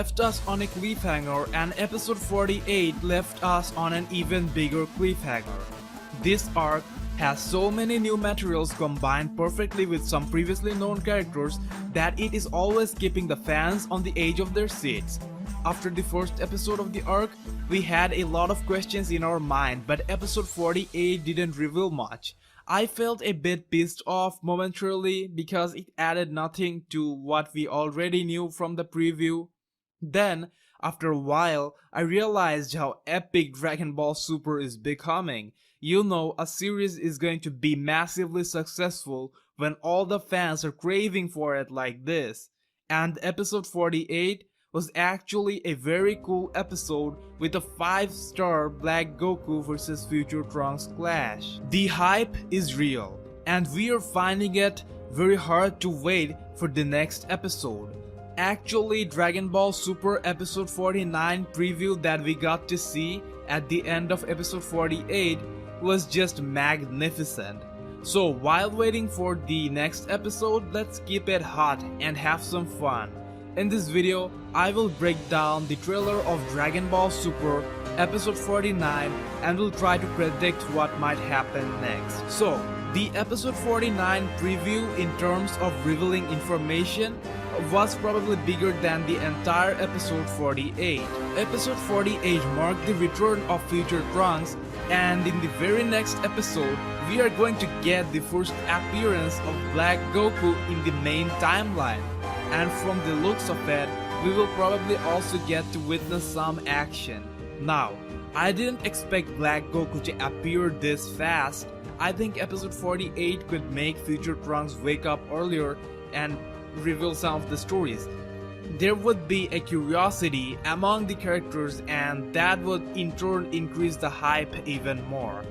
left us on a cliffhanger, and episode 48 left us on an even bigger cliffhanger. This arc has so many new materials combined perfectly with some previously known characters that it is always keeping the fans on the edge of their seats. After the first episode of the arc, we had a lot of questions in our mind, but episode 48 didn't reveal much. I felt a bit pissed off momentarily because it added nothing to what we already knew from the preview. Then, after a while, I realized how epic Dragon Ball Super is becoming. You know, a series is going to be massively successful when all the fans are craving for it like this. And episode 48 was actually a very cool episode with a 5-star Black Goku vs Future Trunks clash. The hype is real, and we are finding it very hard to wait for the next episode. Actually, Dragon Ball Super episode 49 preview that we got to see at the end of episode 48 was just magnificent. So while waiting for the next episode, let's keep it hot and have some fun. In this video, I will break down the trailer of Dragon Ball Super episode 49 and will try to predict what might happen next. So, the episode 49 preview in terms of revealing information was probably bigger than the entire episode 48. Episode 48 marked the return of Future Trunks, and in the very next episode, we are going to get the first appearance of Black Goku in the main timeline. And from the looks of it, we will probably also get to witness some action. Now, I didn't expect Black Goku to appear this fast. I think episode 48 could make Future Trunks wake up earlier and reveal some of the stories. There would be a curiosity among the characters, and that would in turn increase the hype even more.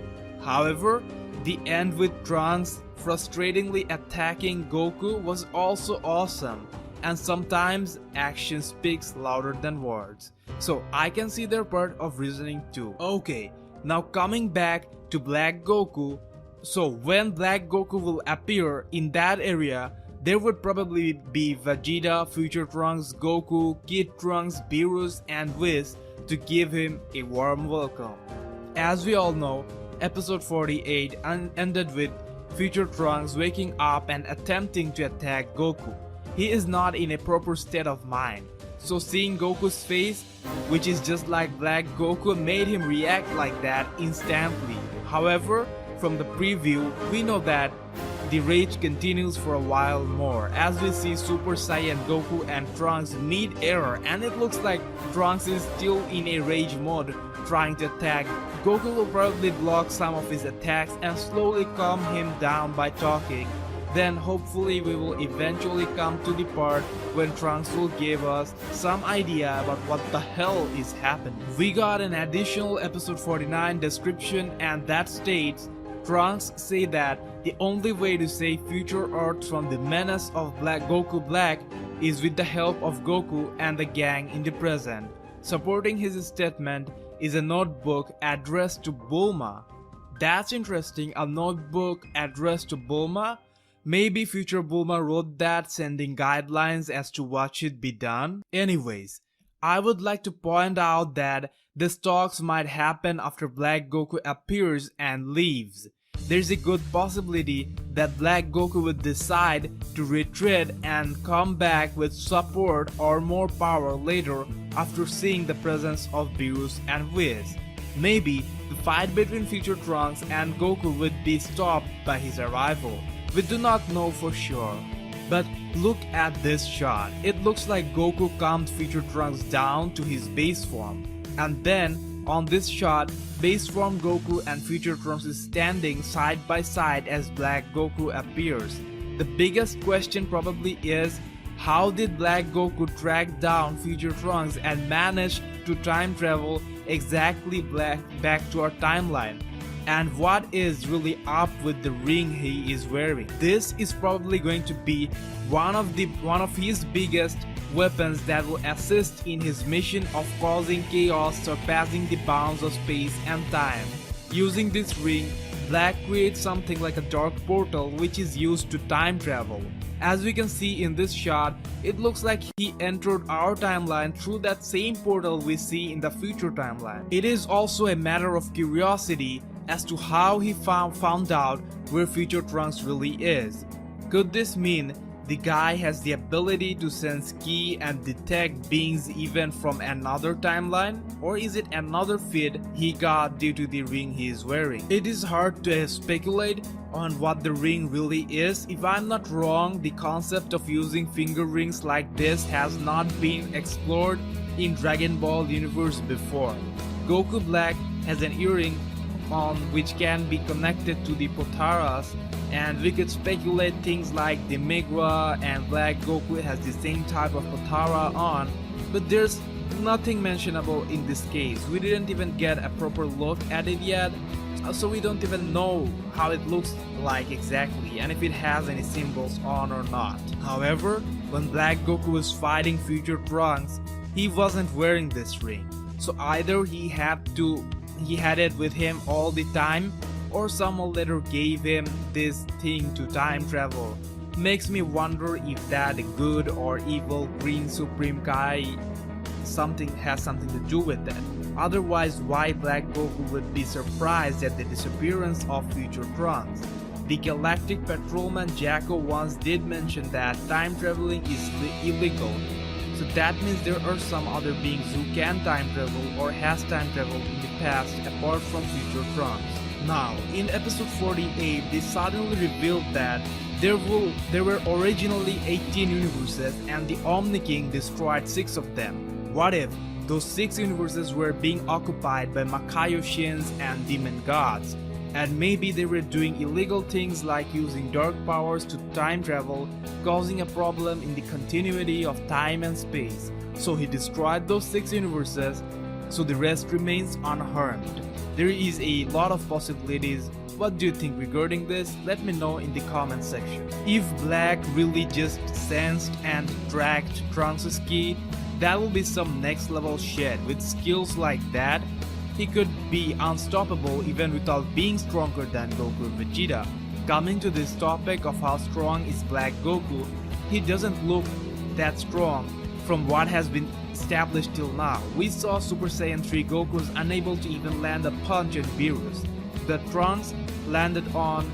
However, the end with Trunks frustratingly attacking Goku was also awesome, and sometimes action speaks louder than words. So I can see their part of reasoning too. Okay, now coming back to Black Goku. So when Black Goku will appear in that area, there would probably be Vegeta, Future Trunks, Goku, Kid Trunks, Beerus, and Whis to give him a warm welcome. As we all know, episode 48 ended with Future Trunks waking up and attempting to attack Goku. He is not in a proper state of mind, so seeing Goku's face, which is just like Black Goku, made him react like that instantly. However, from the preview, we know that the rage continues for a while more as we see Super Saiyan Goku and Trunks mid-air, and it looks like Trunks is still in a rage mode trying to attack. Goku will probably block some of his attacks and slowly calm him down by talking. Then hopefully we will eventually come to the part when Trunks will give us some idea about what the hell is happening. We got an additional episode 49 description, and that states, Trunks say that the only way to save future Earth from the menace of Black Goku Black is with the help of Goku and the gang in the present. Supporting his statement is a notebook addressed to Bulma. That's interesting, a notebook addressed to Bulma? Maybe future Bulma wrote that, sending guidelines as to what should be done? Anyways, I would like to point out that this talks might happen after Black Goku appears and leaves. There's a good possibility that Black Goku would decide to retreat and come back with support or more power later after seeing the presence of Beerus and Whis. Maybe the fight between Future Trunks and Goku would be stopped by his arrival. We do not know for sure. But look at this shot. It looks like Goku calmed Future Trunks down to his base form. And then, on this shot, base form Goku and Future Trunks is standing side by side as Black Goku appears. The biggest question probably is, how did Black Goku track down Future Trunks and manage to time travel exactly back to our timeline? And what is really up with the ring he is wearing? This is probably going to be one of his biggest weapons that will assist in his mission of causing chaos surpassing the bounds of space and time. Using this ring, Black creates something like a dark portal which is used to time travel. As we can see in this shot, it looks like he entered our timeline through that same portal we see in the future timeline. It is also a matter of curiosity as to how he found out where Future Trunks really is. Could this mean the guy has the ability to sense ki and detect beings even from another timeline? Or is it another feed he got due to the ring he is wearing? It is hard to speculate on what the ring really is. If I'm not wrong, the concept of using finger rings like this has not been explored in Dragon Ball universe before. Goku Black has an earring on which can be connected to the Potaras, and we could speculate things like the Migra and Black Goku has the same type of Potara on, but there's nothing mentionable in this case. We didn't even get a proper look at it yet, so we don't even know how it looks like exactly and if it has any symbols on or not. However, when Black Goku was fighting Future Trunks, he wasn't wearing this ring, so either he had it with him all the time, or someone later gave him this thing to time travel. Makes me wonder if that good or evil Green Supreme guy has something to do with that. Otherwise, why Black Goku would be surprised at the disappearance of Future Trunks? The Galactic Patrolman Jacko once did mention that time traveling is illegal. So that means there are some other beings who can time travel or has time traveled in the past apart from Future Trunks. Now, in episode 48, they suddenly revealed that there were originally 18 universes and the Omni King destroyed 6 of them. What if those 6 universes were being occupied by Makayoshins and demon gods? And maybe they were doing illegal things like using dark powers to time travel, causing a problem in the continuity of time and space. So he destroyed those 6 universes, so the rest remains unharmed. There is a lot of possibilities. What do you think regarding this? Let me know in the comment section. If Black really just sensed and tracked Trunks' ki, that will be some next level shit. With skills like that, he could be unstoppable even without being stronger than Goku or Vegeta. Coming to this topic of how strong is Black Goku, he doesn't look that strong from what has been established till now. We saw Super Saiyan 3 Goku was unable to even land a punch on Beerus. The Trunks landed on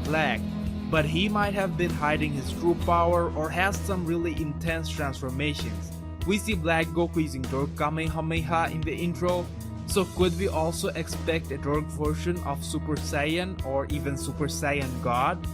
Black, but he might have been hiding his true power or has some really intense transformations. We see Black Goku using Dark Kamehameha in the intro, so could we also expect a dark version of Super Saiyan or even Super Saiyan God?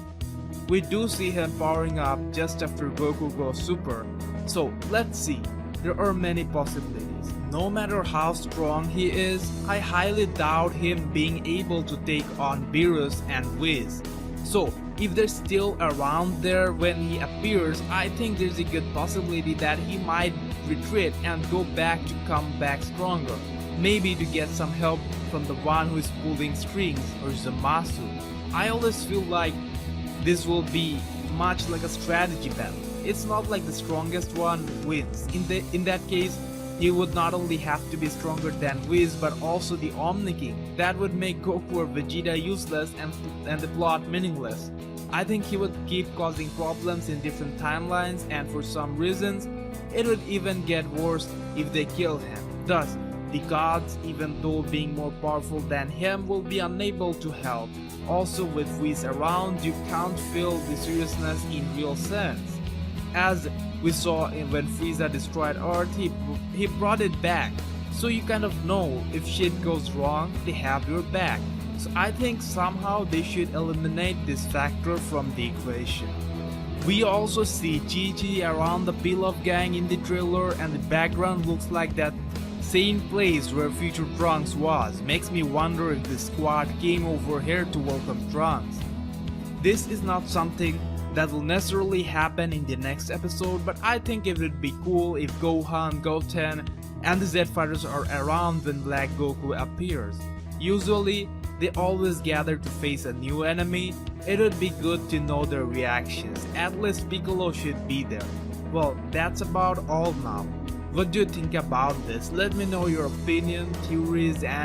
We do see him powering up just after Goku goes Super, so let's see. There are many possibilities. No matter how strong he is, I highly doubt him being able to take on Beerus and Whis. So if they're still around there when he appears, I think there's a good possibility that he might retreat and go back to come back stronger. Maybe to get some help from the one who is pulling strings, or Zamasu. I always feel like this will be much like a strategy battle. It's not like the strongest one wins. In that case, he would not only have to be stronger than Whis but also the Omni King. That would make Goku or Vegeta useless and the plot meaningless. I think he would keep causing problems in different timelines, and for some reasons, it would even get worse if they kill him. Thus, the gods, even though being more powerful than him, will be unable to help. Also, with Whis around, you can't feel the seriousness in real sense. As we saw when Frieza destroyed Earth, he brought it back. So you kind of know if shit goes wrong, they have your back. So I think somehow they should eliminate this factor from the equation. We also see Chi-Chi around the Pilaf gang in the trailer, and the background looks like that same place where Future Trunks was. Makes me wonder if the squad came over here to welcome Trunks. This is not something that will necessarily happen in the next episode, but I think it would be cool if Gohan, Goten, and the Z Fighters are around when Black Goku appears. Usually, they always gather to face a new enemy. It would be good to know their reactions. At least Piccolo should be there. Well, that's about all now. What do you think about this? Let me know your opinion, theories, and